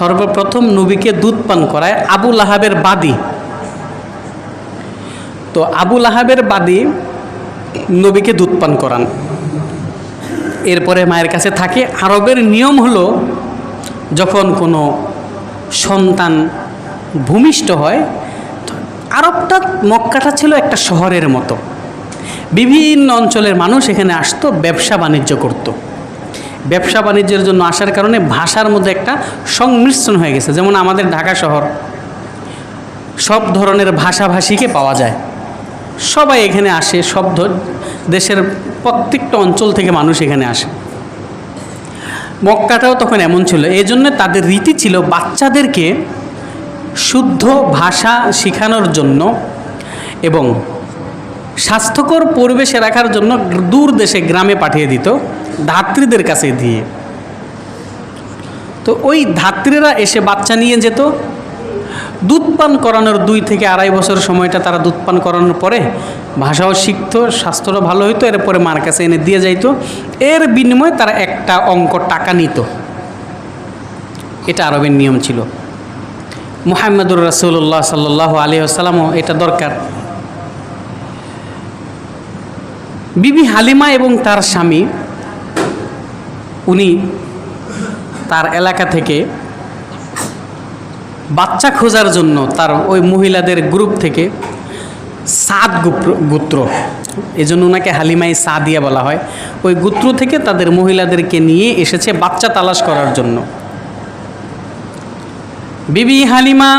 সর্বপ্রথম নবীকে দুধ পান করায় আবু লাহাবের বাদী। তো আবু লাহাবের বাদী নবীকে দুধ পান করান। এরপরে মায়ের কাছে থাকে। আরবের নিয়ম হলো যখন কোনো সন্তান ভূমিষ্ঠ হয়, আরবটা মক্কাটা ছিল একটা শহরের মতো, বিভিন্ন অঞ্চলের মানুষ এখানে আসতো, ব্যবসা বাণিজ্য করত। ব্যবসা বাণিজ্যের জন্য আসার কারণে ভাষার মধ্যে একটা সংমিশ্রণ হয়ে গেছে। যেমন আমাদের ঢাকা শহর, সব ধরনের ভাষাভাষীকে পাওয়া যায়, সবাই এখানে আসে, সব দেশের প্রত্যেকটা অঞ্চল থেকে মানুষ এখানে আসে। মক্কাটাও তখন এমন ছিল। এই জন্য তাদের রীতি ছিল বাচ্চাদেরকে শুদ্ধ ভাষা শেখানোর জন্য এবং স্বাস্থ্যকর পরিবেশে রাখার জন্য দূর দেশে গ্রামে পাঠিয়ে দিত, ধাত্রীদের কাছে দিয়ে। তো ওই ধাত্রীরা এসে বাচ্চা নিয়ে যেত। দুধ পান করানোর 2 থেকে 2.5 বছর সময়টা তারা দুধ পান করানোর পরে ভাষাও শিখত, স্বাস্থ্যটা ভালো হইতো, এরপরে মার কাছে এনে দিয়ে যাইতো। এর বিনিময়ে তারা একটা অঙ্ক টাকা নিত। এটা আরবের নিয়ম ছিল। মুহাম্মদুর রাসূলুল্লাহ সাল্লাল্লাহু আলাইহি ওয়াসাল্লামও এটা দরকার। বিবি হালিমা এবং তার স্বামী, উনি তার এলাকা থেকে বাচ্চা খোঁজার জন্য তার ওই মহিলাদের গ্রুপ থেকে সাদ গোত্র, এই জন্য ওনাকে হালিমাই সাদিয়া বলা হয়, ওই গোত্র থেকে তাদের মহিলাদেরকে নিয়ে এসেছে বাচ্চা তালাশ করার জন্য। বিবি হালিমা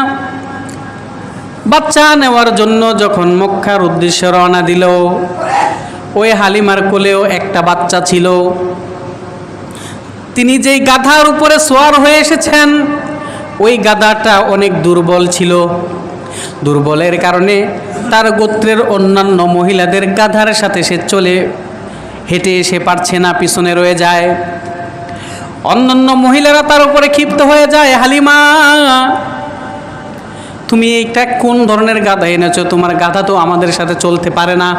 বাচ্চা নেওয়ার জন্য যখন মক্কার উদ্দেশ্যে রওনা দিল, ওই হালিমার কোলেও একটা বাচ্চা ছিল। তিনি যেই গাধার উপরে সোয়ার হয়ে এসেছেন, ওই গাধাটা অনেক দুর্বল ছিল। দুর্বলের কারণে তার গোত্রের অন্যান্য মহিলাদের গাধার সাথে সে চলে হেঁটে এসে পারছে না, পিছনে রয়ে যায়। অন্যান্য মহিলারা তার উপরে ক্ষিপ্ত হয়ে যায়, হালিমা তুমি এইটা কোন ধরনের গাধা এনেছো? তোমার গাধা তো আমাদের সাথে চলতে পারে না।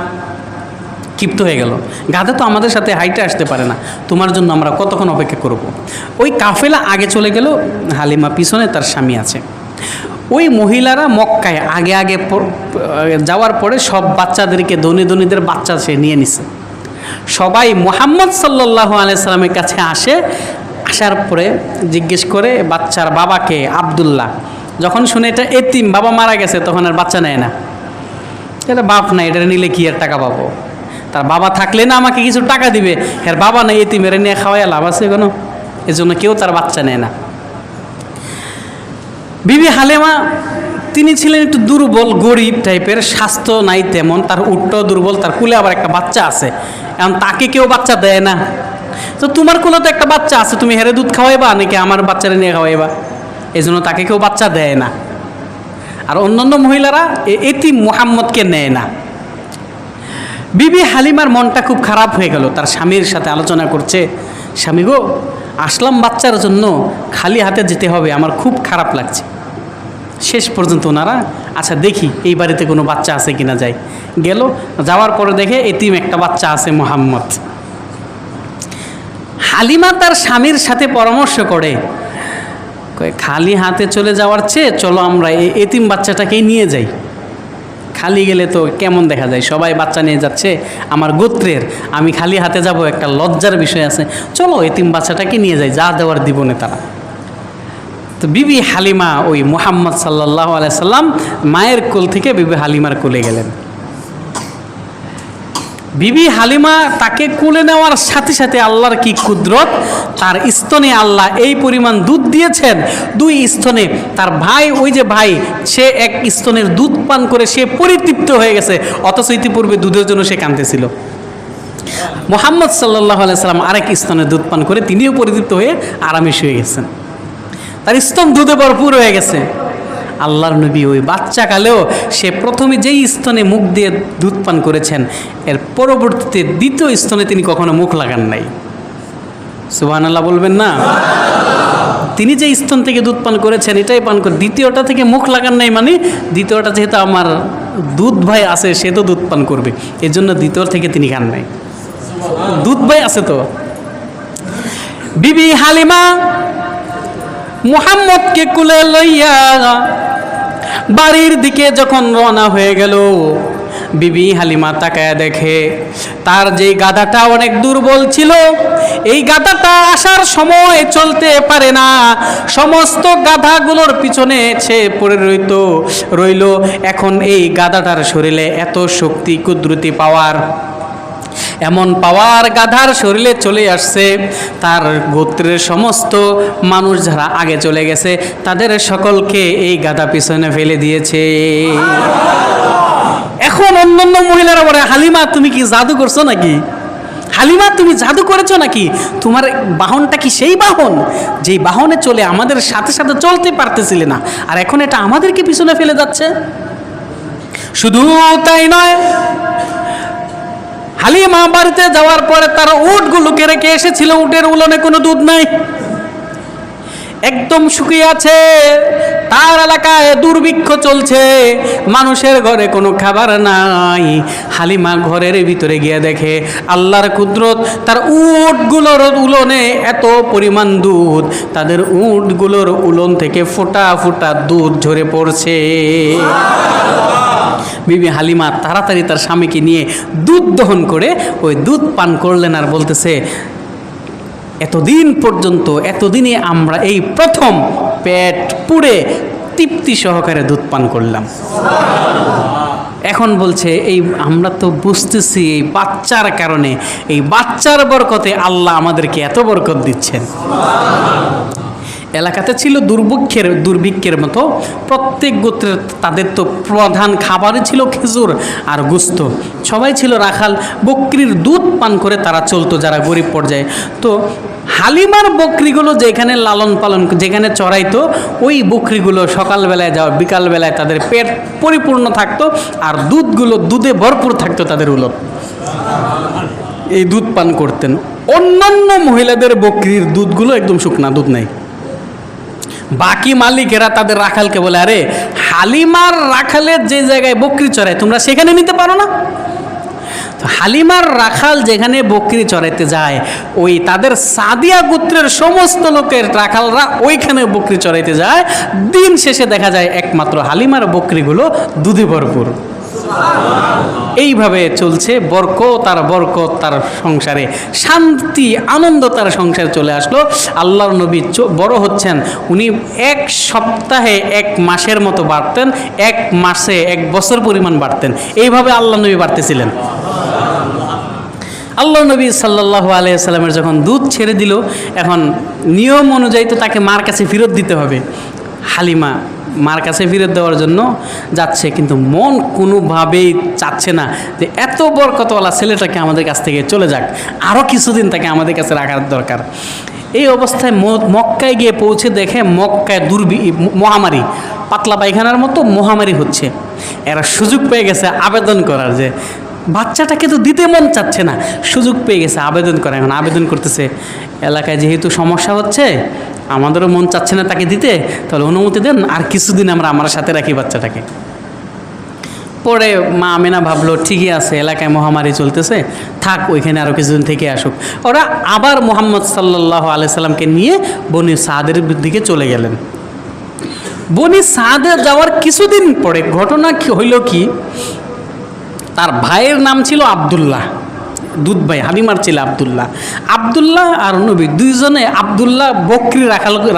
ক্ষিপ্ত হয়ে গেল, গাধা তো আমাদের সাথে হাইটে আসতে পারে না, তোমার জন্য আমরা কতক্ষণ অপেক্ষা করব। ওই কাফেলা আগে চলে গেল, হালিমা পিছনে, তার স্বামী আছে। ওই মহিলারা মক্কায় আগে আগে যাওয়ার পরে সব বাচ্চাদেরকে, ধনীদের বাচ্চা সে নিয়ে নিছে। সবাই মুহাম্মদ সাল্লাল্লাহু আলাইহি সাল্লামের কাছে আসে। আসার পরে জিজ্ঞেস করে বাচ্চার বাবাকে, আব্দুল্লাহ। যখন শুনে এটা এতিম, বাবা মারা গেছে, তখন আর বাচ্চা নেয় না। এটা বাপ না, এটা নিলে কি আর টাকা পাবো? তার বাবা থাকলে না আমাকে কিছু টাকা দিবে, এর বাবা নেই, এতিমের নিয়ে খাওয়াই লাভ আছে কোনো? এজন্য কেউ তার বাচ্চা নেয় না। বিবি হালিমা তিনি ছিলেন একটু দুর্বল, গরিব টাইপের, স্বাস্থ্য নাই তেমন, তার উটটাও দুর্বল, তার কুলে আবার একটা বাচ্চা আছে। এখন তাকে কেউ বাচ্চা দেয় না। তো তোমার কুলে তো একটা বাচ্চা আছে, তুমি হেরে দুধ খাওয়াইবা নাকি আমার বাচ্চারা নিয়ে খাওয়াইবা? এই জন্য তাকে কেউ বাচ্চা দেয় না। আর অন্যান্য মহিলারা এতিম মুহাম্মদকে নেয় না। বিবি হালিমার মনটা খুব খারাপ হয়ে গেল। তার স্বামীর সাথে আলোচনা করছে, স্বামী গো, আসলাম বাচ্চার জন্য, খালি হাতে যেতে হবে, আমার খুব খারাপ লাগছে। শেষ পর্যন্ত ওনারা আচ্ছা দেখি এই বাড়িতে কোনো বাচ্চা আছে কিনা, যাই। গেল, যাওয়ার পরে দেখে এতিম একটা বাচ্চা আছে, মুহাম্মদ। হালিমা তার স্বামীর সাথে পরামর্শ করে, খালি হাতে চলে যাওয়ার চেয়ে চলো আমরা এই এতিম বাচ্চাটাকেই নিয়ে যাই। খালি গেলে তো কেমন দেখা যায়, সবাই বাচ্চা নিয়ে যাচ্ছে, আমার গোত্রের, আমি খালি হাতে যাব, একটা লজ্জার বিষয় আছে, চলো এতিম বাচ্চাটাকে নিয়ে যাই, যা দেওয়ার দিব না তারা। তো বিবি হালিমা ওই মুহাম্মদ সাল্লাল্লাহু আলাইহি সাল্লাম মায়ের কোল থেকে বিবি হালিমার কোলে গেলেন। বিবি হালিমা তাকে কোলে নেওয়ার সাথে সাথে আল্লাহর কি কুদরত, তার স্তনে আল্লাহ এই পরিমাণ দুধ দিয়েছেন। 2 স্তনে তার ভাই, ওই যে ভাই, সে এক স্তনের দুধ পান করে সে পরিতৃপ্ত হয়ে গেছে, অথচ ইতিপূর্বে দুধের জন্য সে কাঁদতেছিল। মুহাম্মদ সাল্লাল্লাহু আলাইহি সাল্লাম আরেক স্তনে দুধ পান করে তিনিও পরিতৃপ্ত হয়ে আরামে শুয়ে গেছেন, তার স্তন দুধে ভরপুর হয়ে গেছে। আল্লাহর নবী ওই বাচ্চাকালেও সে প্রথমে যেই স্তনে মুখ দিয়ে দুধ পান করেছেন, এর পরবর্তীতে দ্বিতীয় স্তনে তিনি কখনো মুখ লাগান নাই। সুবহানাল্লাহ বলবেন না? তিনি যে স্তন থেকে দুধ পান করেছেন এটাই পান করে, দ্বিতীয়টা থেকে মুখ লাগান নাই, মানে দ্বিতীয়টা যেহেতু আমার দুধ ভাই আছে সে তো দুধ পান করবে, এর জন্য দ্বিতীয় থেকে তিনি খান নাই। দুধ ভাই আছে তো। বিবি হালিমা মুহাম্মদকে কুলে লইয়া বাড়ির দিকে যখন রওনা হয়ে গেল, বিবি হালিমা তাকায়া দেখে তার যেই গাধাটা অনেক দুর্বল ছিল, এই গাধাটা আসার সময় চলতে পারে না, সমস্ত গাধাগুলোর পিছনে সে পড়ে রইল। এখন এই গাধাটার শরীরে এত শক্তি, কুদরতি পাওয়ার, এমন পাওয়ার গাধার শরীরে চলে আসছে, তার গোত্রের সমস্ত মানুষ যারা আগে চলে গেছে তাদের সকলকে এই গাধা পিছনে ফেলে দিয়েছে। এখন অন্যান্য মহিলারা বলে, হালিমা তুমি কি জাদু করছো নাকি? হালিমা তুমি জাদু করেছো নাকি? তোমার বাহনটা কি সেই বাহন যেই বাহনে চলে আমাদের সাথে সাথে চলতে পারতেছিলে না, আর এখন এটা আমাদেরকে পিছনে ফেলে যাচ্ছে? শুধু তাই নয়, হালিমা বাড়িতে যাওয়ার পরে তার উটগুলোকে রেখে এসেছিল, উটের উলনে কোনো দুধ নাই, একদম শুকিয়ে আছে। তার এলাকায় দুর্ভিক্ষ চলছে, মানুষের ঘরে কোনো খাবার নাই। হালিমা ঘরের ভিতরে গিয়ে দেখে আল্লাহর কুদরত, তার উটগুলোর উলনে এত পরিমাণ দুধ, তাদের উটগুলোর উলন থেকে ফোঁটা ফোঁটা দুধ ঝরে পড়ছে। বিবি হালিমা তাড়াতাড়ি তার স্বামীকে নিয়ে দুধ দহন করে ওই দুধ পান করলেন, আর বলতেছে, এতদিন পর্যন্ত, এতদিনে আমরা এই প্রথম পেট পুড়ে তৃপ্তি সহকারে দুধ পান করলাম। এখন বলছে, এই আমরা তো বুঝতেছি এই বাচ্চার কারণে, এই বাচ্চার বরকতে আল্লাহ আমাদেরকে এত বরকত দিচ্ছেন। এলাকাতে ছিল দুর্ভিক্ষের মতো, প্রত্যেক গোত্রের তাদের তো প্রধান খাবারই ছিল খেজুর আর গোস্ত। সবাই ছিল রাখাল, বকরির দুধ পান করে তারা চলতো যারা গরিব পর্যায়ে। তো হালিমার বকরিগুলো যেখানে লালন পালন, যেখানে চড়াইতো, ওই বকরিগুলো সকালবেলায় যাওয়া, বিকালবেলায় তাদের পেট পরিপূর্ণ থাকতো, আর দুধে ভরপুর থাকতো তাদের উলট। এই দুধ পান করতেন। অন্যান্য মহিলাদের বকরির দুধগুলো একদম শুকনা, দুধ নাই। বাকি মালিকেরা তাদের রাখালকে বলে, আরে হালিমার রাখালের যে জায়গায় বকরি চড়ায় তোমরা সেখানে নিতে পারো না? হালিমার রাখাল যেখানে বকরি চড়াইতে যায়, ওই তাদের সাদিয়া গোত্রের সমস্ত লোকের রাখালরা ওইখানে বকরি চড়াইতে যায়। দিন শেষে দেখা যায় একমাত্র হালিমার বকরিগুলো দুধে ভরপুর। এইভাবে চলছে বরকত তার সংসারে, শান্তি আনন্দ তার সংসারে চলে আসলো। আল্লাহর নবী বড় হচ্ছেন, উনি এক সপ্তাহে 1 মাসের মতো বাড়তেন, 1 মাসে 1 বছর পরিমাণ বাড়তেন। এইভাবে আল্লাহ নবী বাড়তেছিলেন। আল্লাহ নবী সাল্লাল্লাহু আলাইহি সাল্লামের যখন দুধ ছেড়ে দিল, এখন নিয়ম অনুযায়ী তো তাকে মার কাছে ফেরত দিতে হবে। হালিমা মার কাছে ফেরত দেওয়ার জন্য যাচ্ছে, কিন্তু মন কোনোভাবেই চাচ্ছে না যে এত বরকতওয়ালা ছেলেটাকে আমাদের কাছ থেকে চলে যাক, আরও কিছুদিন তাকে আমাদের কাছে রাখার দরকার। এই অবস্থায় মক্কায় গিয়ে পৌঁছে দেখে মক্কায় মহামারী, পাতলা পায়খানার মতো মহামারী হচ্ছে। এরা সুযোগ পেয়ে গেছে আবেদন করার, যে বাচ্চাটাকে তো দিতে মন চাচ্ছে না, সুযোগ পেয়ে গেছে আবেদন করা। এখন আবেদন করতেছে, এলাকায় যেহেতু সমস্যা হচ্ছে, আমাদেরও মন চাচ্ছে না তাকে দিতে, তাহলে অনুমতি দেন, আর কিছুদিন আমরা আমার সাথে রাখি বাচ্চাটাকে। পরে মা আমেনা ভাবলো, ঠিকই আছে, এলাকায় মহামারী চলতেছে, থাক, ওইখানে আরও কিছুদিন থেকে আসুক। ওরা আবার মুহাম্মদ সাল্লাল্লাহু আলাইহি সাল্লামকে নিয়ে বনি সাদের দিকে চলে গেলেন। বনি সাদে যাওয়ার কিছুদিন পরে ঘটনা হইল কি, তার ভাইয়ের নাম ছিল আব্দুল্লাহ, দুধ ভাই, হালিমার ছিল আব্দুল্লাহ আর নবী দুইজনে। আব্দুল্লাহ বকরি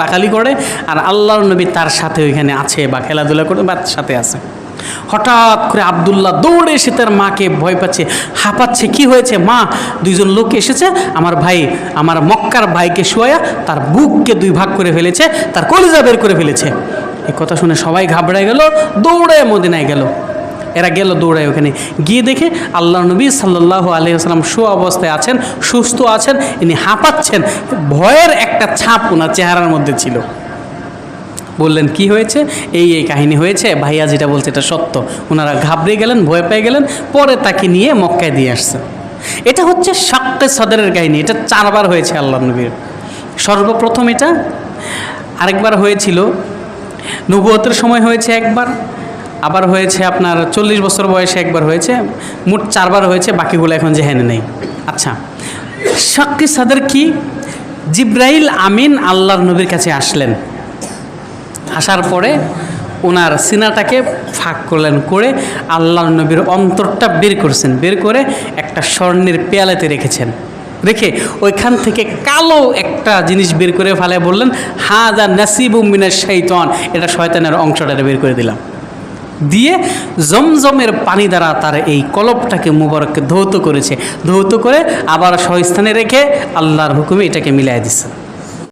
রাখালি করে, আর আল্লাহর নবী তার সাথে ওইখানে আছে বা খেলাধুলা করে বা সাথে আছে। হঠাৎ করে আব্দুল্লাহ দৌড়ে এসে তার মাকে ভয় পাচ্ছে, হাঁপাচ্ছে, কি হয়েছে মা? 2জন লোক এসেছে, আমার মক্কার ভাইকে শোয়া তার বুককে 2 ভাগ করে ফেলেছে, তার কলিজা বের করে ফেলেছে। এই কথা শুনে সবাই ঘাবড়ায় গেল, দৌড়ে মদিনায় গেল। এরা গেল দৌড়ায়, ওখানে গিয়ে দেখে আল্লাহ নবী সাল্লাল্লাহু আলাইহি ওয়াসাল্লাম অবস্থায় আছেন, সুস্থ আছেন, ইনি হাঁপাচ্ছেন। ভয়ের একটা ছাপ ওনার চেহারার মধ্যে ছিল। বললেন, কি হয়েছে? এই কাহিনী হয়েছে, ভাইয়া যেটা বলছে এটা সত্য। ওনারা ঘাবড়ে গেলেন, ভয় পেয়ে গেলেন, পরে তাকে নিয়ে মক্কায় দিয়ে আসছে। এটা হচ্ছে শাক্কে সদরের কাহিনী। এটা 4 বার হয়েছে আল্লাহ নবীর। সর্বপ্রথম এটা, আরেকবার হয়েছিল নবুয়তের সময় হয়েছে একবার, আবার হয়েছে আপনার 40 বছর বয়সে একবার হয়েছে, মোট 4 বার হয়েছে, বাকিগুলো এখন জেহেনে নেই। আচ্ছা, শাক্কে সদর কি? জিব্রাইল আমিন আল্লাহর নবীর কাছে আসলেন হাসার পরে ওনার সিনাটাকে ফাঁক করলেন, করে আল্লাহর নবীর অন্তরটা বের করছেন, বের করে একটা স্বর্ণের পেয়ালাতে রেখেছেন, রেখে ওইখান থেকে কালো একটা জিনিস বের করে ফেলে বললেন, হাযা নাসিবুম মিনাশ শাইতান, এটা শয়তানের অংশটা বের করে দিলাম। দিয়ে জমজমের পানি দ্বারা তার এই কলবটাকে মুবারককে ধৌত করেছে, ধৌত করে আবার স্বস্থানে রেখে আল্লাহর হুকুমে এটাকে মিলাই দিচ্ছে।